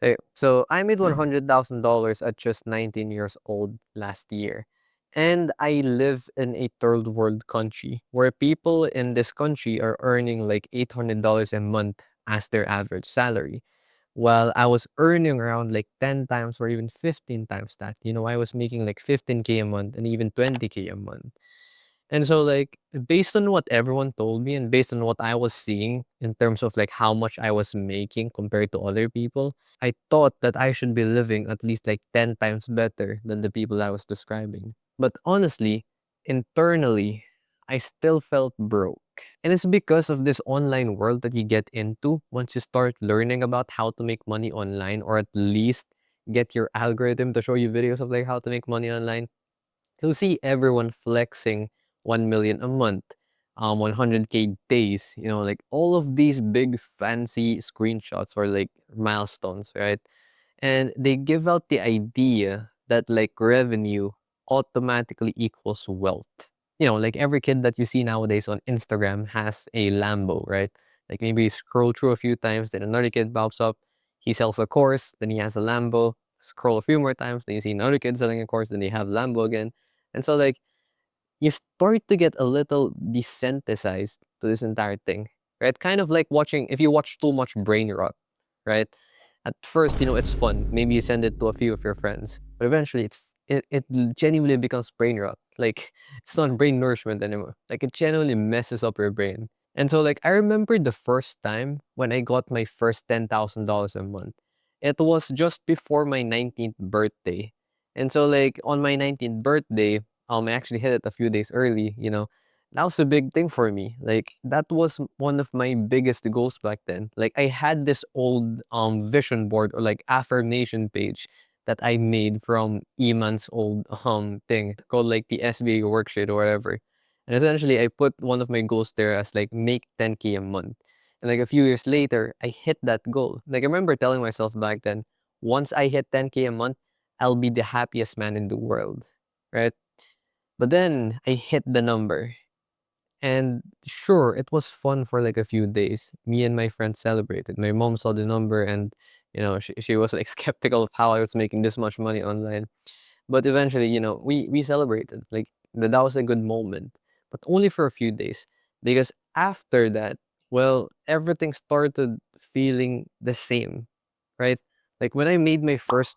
Okay, so I made $100,000 at just 19 years old last year. And I live in a third world country where people in this country are earning like $800 a month as their average salary. While I was earning around like 10 times or even 15 times that. I was making like 15K a month and even 20K a month. And so like based on what everyone told me and based on what I was seeing in terms of like how much I was making compared to other people, I thought that I should be living at least like 10 times better than the people I was describing. But honestly, internally, I still felt broke. And it's because of this online world that you get into once you start learning about how to make money online, or at least get your algorithm to show you videos of like how to make money online. You'll see everyone flexing 1 million a month, 100K days, like all of these big fancy screenshots or like milestones, right? And they give out the idea that like revenue automatically equals wealth. Like every kid that you see nowadays on Instagram has a Lambo, right? Like maybe you scroll through a few times, then another kid pops up, he sells a course, then he has a Lambo. Scroll a few more times, then you see another kid selling a course, then they have Lambo again. And so like you start to get a little desensitized to this entire thing, right? Kind of like watching, if you watch too much brain rot, right? At first, it's fun. Maybe you send it to a few of your friends, but eventually it genuinely becomes brain rot. Like it's not brain nourishment anymore. Like it genuinely messes up your brain. And so like I remember the first time when I got my first $10,000 a month. It was just before my 19th birthday. And so like on my 19th birthday, I actually hit it a few days early. That was a big thing for me. Like that was one of my biggest goals back then. Like I had this old vision board or like affirmation page that I made from Eman's old thing called like the SBA worksheet or whatever. And essentially I put one of my goals there as like make 10K a month. And like a few years later, I hit that goal. Like I remember telling myself back then, once I hit 10K a month, I'll be the happiest man in the world. Right? But then I hit the number. And sure, it was fun for like a few days. Me and my friends celebrated. My mom saw the number and, she was like skeptical of how I was making this much money online. But eventually, we celebrated. Like that was a good moment, but only for a few days. Because after that, well, everything started feeling the same, right? Like when I made my first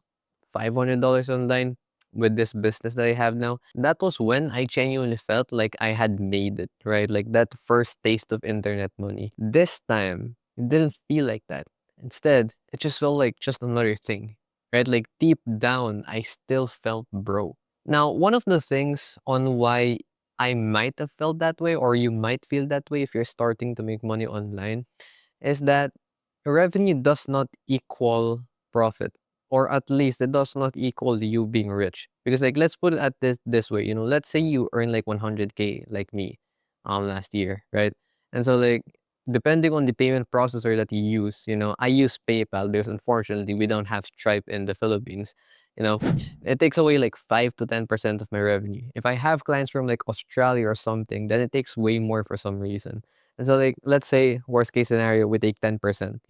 $500 online with this business that I have now, that was when I genuinely felt like I had made it, right? Like that first taste of internet money. This time, it didn't feel like that. Instead, it just felt like just another thing, right? Like deep down, I still felt broke. Now, one of the things on why I might have felt that way, or you might feel that way if you're starting to make money online, is that revenue does not equal profit, or at least it does not equal you being rich. Because like let's put it at this way, let's say you earn like 100K like me last year, right? And so like depending on the payment processor that you use, I use PayPal because unfortunately we don't have Stripe in the Philippines. You know, it takes away like 5 to 10% of my revenue. If I have clients from like Australia or something, then it takes way more for some reason. And so like let's say worst case scenario we take 10%,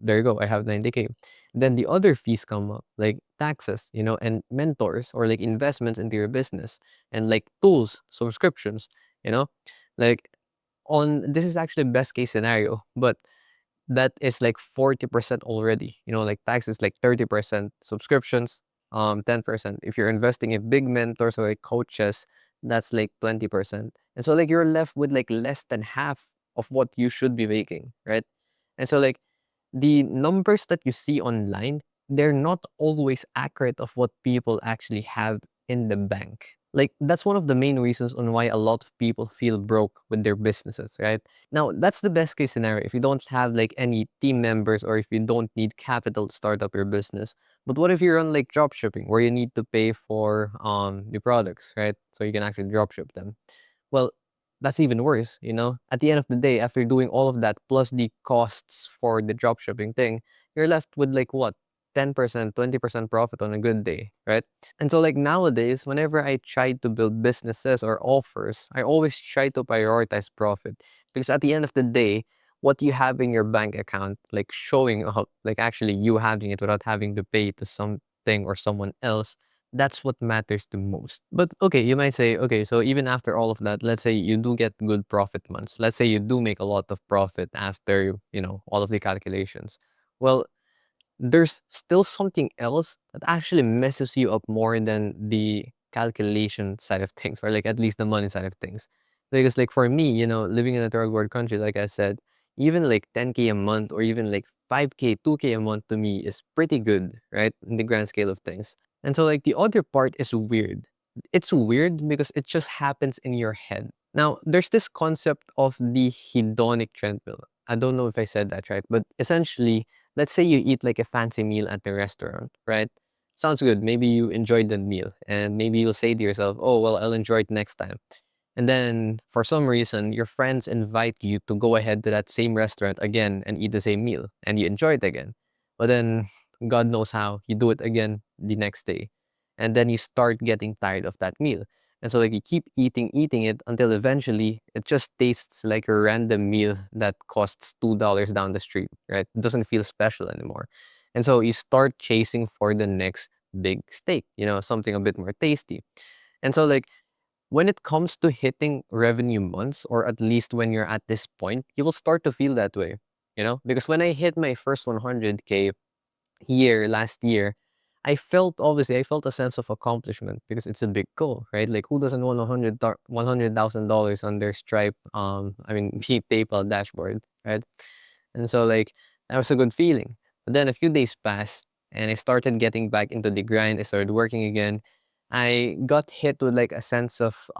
there you go, I have 90K. Then the other fees come up, like taxes, and mentors or like investments into your business and like tools, subscriptions, you know? Like on this is actually best case scenario, but that is like 40% already. Like taxes like 30%, subscriptions 10%. If you're investing in big mentors or like coaches, that's like 20%. And so like you're left with like less than half of what you should be making, right? And so like the numbers that you see online, they're not always accurate of what people actually have in the bank. Like that's one of the main reasons on why a lot of people feel broke with their businesses, right? Now, that's the best case scenario if you don't have like any team members or if you don't need capital to start up your business. But what if you run like drop shipping where you need to pay for the products, right? So you can actually drop ship them. Well, that's even worse. At the end of the day, after doing all of that plus the costs for the drop shipping thing, you're left with like what? 10%, 20% profit on a good day, right? And so like nowadays, whenever I try to build businesses or offers, I always try to prioritize profit because at the end of the day, what you have in your bank account, like showing up, like actually you having it without having to pay to something or someone else, that's what matters the most. But okay, you might say, okay, so even after all of that, let's say you do get good profit months. Let's say you do make a lot of profit after, all of the calculations. Well, there's still something else that actually messes you up more than the calculation side of things, or like at least the money side of things. Because like for me, living in a third world country, like I said, even like 10K a month or even like 5K, 2K a month to me is pretty good, right? In the grand scale of things. And so like the other part is weird. It's weird because it just happens in your head. Now, there's this concept of the hedonic treadmill. I don't know if I said that right, but essentially, let's say you eat like a fancy meal at the restaurant, right? Sounds good. Maybe you enjoyed the meal and maybe you'll say to yourself, oh, well, I'll enjoy it next time. And then for some reason, your friends invite you to go ahead to that same restaurant again and eat the same meal and you enjoy it again. But then God knows how you do it again the next day. And then you start getting tired of that meal. And so like you keep eating it until eventually it just tastes like a random meal that costs $2 down the street, right? It doesn't feel special anymore. And so you start chasing for the next big steak, something a bit more tasty. And so like when it comes to hitting revenue months, or at least when you're at this point, you will start to feel that way, because when I hit my first 100K year last year, I felt a sense of accomplishment because it's a big goal, right? Like who doesn't want $100,000 on their Stripe, PayPal dashboard, right? And so like that was a good feeling. But then a few days passed and I started getting back into the grind. I started working again. I got hit with like a sense of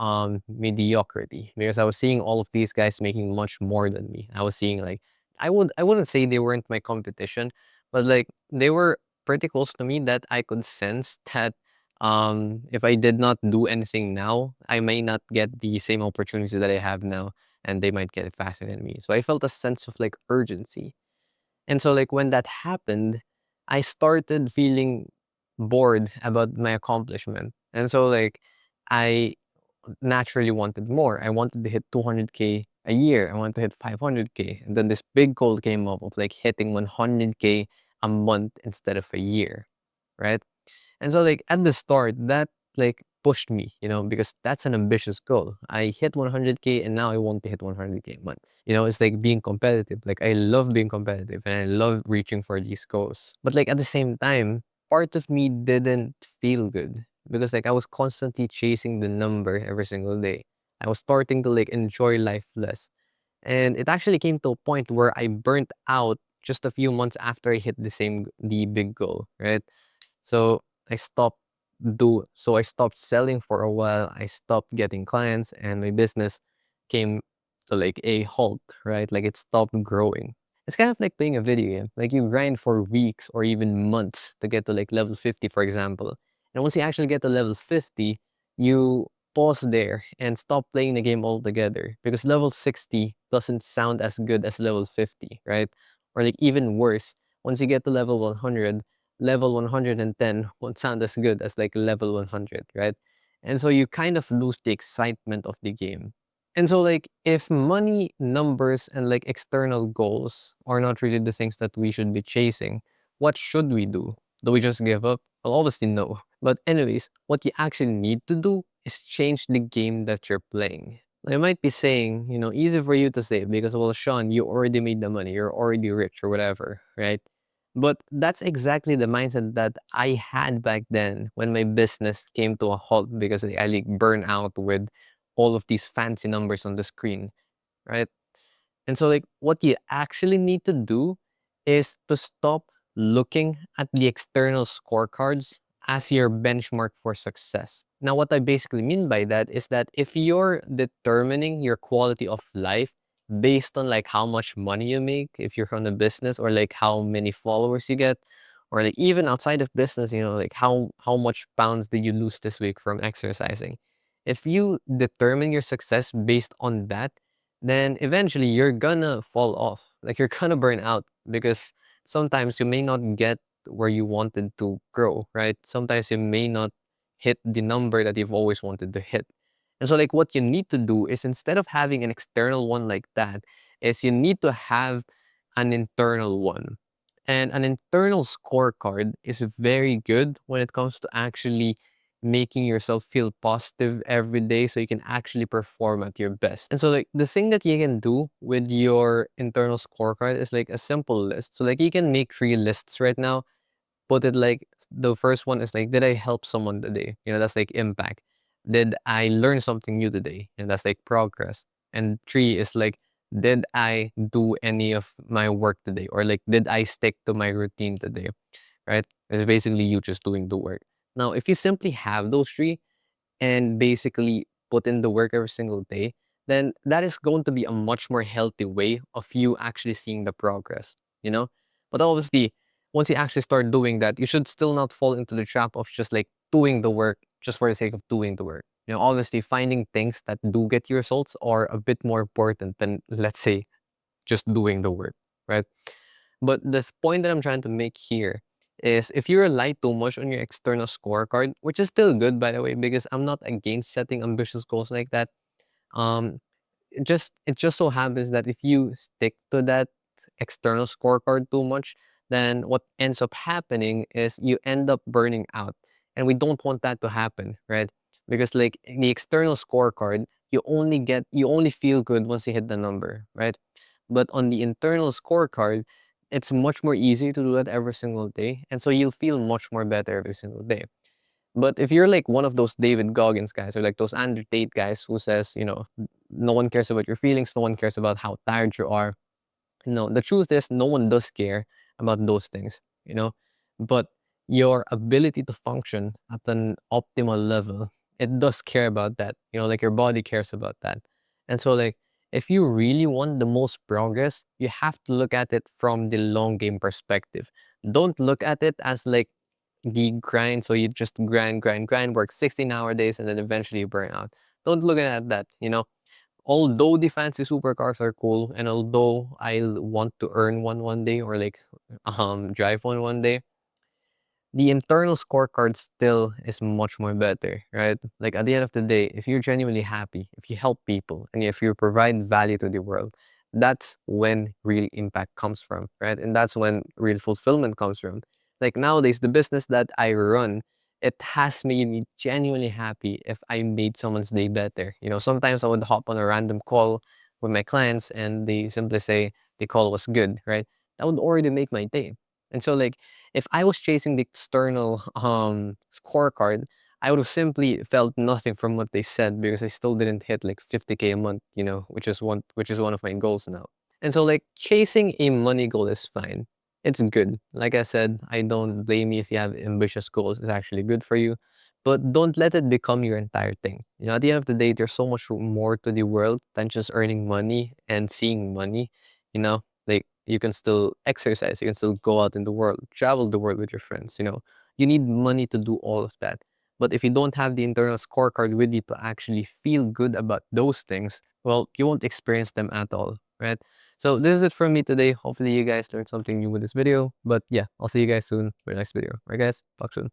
mediocrity because I was seeing all of these guys making much more than me. I was seeing like I wouldn't say they weren't my competition, but like they were pretty close to me that I could sense that if I did not do anything now, I may not get the same opportunities that I have now, and they might get it faster than me. So I felt a sense of like urgency. And so like when that happened, I started feeling bored about my accomplishment. And so like I naturally wanted more. I wanted to hit 200K a year. I wanted to hit 500K. And then this big goal came up of like hitting 100K a month instead of a year, right? And so like at the start, that like pushed me, because that's an ambitious goal. I hit 100K and now I want to hit 100K a month. It's like being competitive. Like I love being competitive and I love reaching for these goals. But like at the same time, part of me didn't feel good because like I was constantly chasing the number every single day. I was starting to like enjoy life less. And it actually came to a point where I burnt out just a few months after I hit the big goal, right? So I stopped selling for a while. I stopped getting clients and my business came to like a halt, right? Like it stopped growing. It's kind of like playing a video game. Like you grind for weeks or even months to get to like level 50, for example. And once you actually get to level 50, you pause there and stop playing the game altogether because level 60 doesn't sound as good as level 50, right? Or like even worse, once you get to level 100, level 110 won't sound as good as like level 100, right? And so you kind of lose the excitement of the game. And so like if money, numbers, and like external goals are not really the things that we should be chasing, what should we do? Do we just give up? Well, obviously no. But anyways, what you actually need to do is change the game that you're playing. I might be saying, easy for you to say because, well, Sean, you already made the money, you're already rich or whatever, right? But that's exactly the mindset that I had back then when my business came to a halt because I like burn out with all of these fancy numbers on the screen, right? And so, like, what you actually need to do is to stop looking at the external scorecards as your benchmark for success. Now, what I basically mean by that is that if you're determining your quality of life based on like how much money you make, if you're on a business, or like how many followers you get, or like even outside of business, like how much pounds did you lose this week from exercising? If you determine your success based on that, then eventually you're gonna fall off. Like you're gonna burn out because sometimes you may not get where you wanted to grow, right? Sometimes you may not hit the number that you've always wanted to hit. And so like what you need to do is instead of having an external one like that, is you need to have an internal one. And an internal scorecard is very good when it comes to actually making yourself feel positive every day so you can actually perform at your best. And so like the thing that you can do with your internal scorecard is like a simple list. So like you can make 3 lists right now. Put it like the first one is like, did I help someone today? That's like impact. Did I learn something new today? That's like progress. And 3 is like, did I do any of my work today? Or like, did I stick to my routine today? Right? It's basically you just doing the work. Now, if you simply have those 3, and basically put in the work every single day, then that is going to be a much more healthy way of you actually seeing the progress, you know? But obviously, once you actually start doing that, you should still not fall into the trap of just like doing the work just for the sake of doing the work. Obviously, finding things that do get you results are a bit more important than, let's say, just doing the work, right? But this point that I'm trying to make here is if you rely too much on your external scorecard, which is still good by the way, because I'm not against setting ambitious goals like that. Um, it just so happens that if you stick to that external scorecard too much, then what ends up happening is you end up burning out. And we don't want that to happen, right? Because like the external scorecard, you only feel good once you hit the number, right? But on the internal scorecard, it's much more easy to do that every single day. And so you'll feel much more better every single day. But if you're like one of those David Goggins guys or like those Andrew Tate guys who says, no one cares about your feelings, no one cares about how tired you are. No, the truth is no one does care about those things. But your ability to function at an optimal level, it does care about that. Like your body cares about that. And so like if you really want the most progress, you have to look at it from the long game perspective. Don't look at it as like the grind. So you just grind, grind, grind, work 16-hour days, and then eventually you burn out. Don't look at that. Although the fancy supercars are cool, and although I'll want to earn one day or like drive one day, the internal scorecard still is much more better, right? Like at the end of the day, if you're genuinely happy, if you help people, and if you provide value to the world, that's when real impact comes from, right? And that's when real fulfillment comes from. Like nowadays, the business that I run, it has made me genuinely happy if I made someone's day better. Sometimes I would hop on a random call with my clients and they simply say the call was good, right? That would already make my day. And so like if I was chasing the external scorecard, I would have simply felt nothing from what they said because I still didn't hit like 50K a month, which is one of my goals now. And so like chasing a money goal is fine. It's good. Like I said, I don't blame you if you have ambitious goals. It's actually good for you. But don't let it become your entire thing. At the end of the day, there's so much more to the world than just earning money and seeing money. Like you can still exercise, you can still go out in the world, travel the world with your friends. You need money to do all of that. But if you don't have the internal scorecard with you to actually feel good about those things, well, you won't experience them at all, right? So this is it from me today. Hopefully you guys learned something new with this video. But yeah, I'll see you guys soon for the next video. Right guys, talk soon.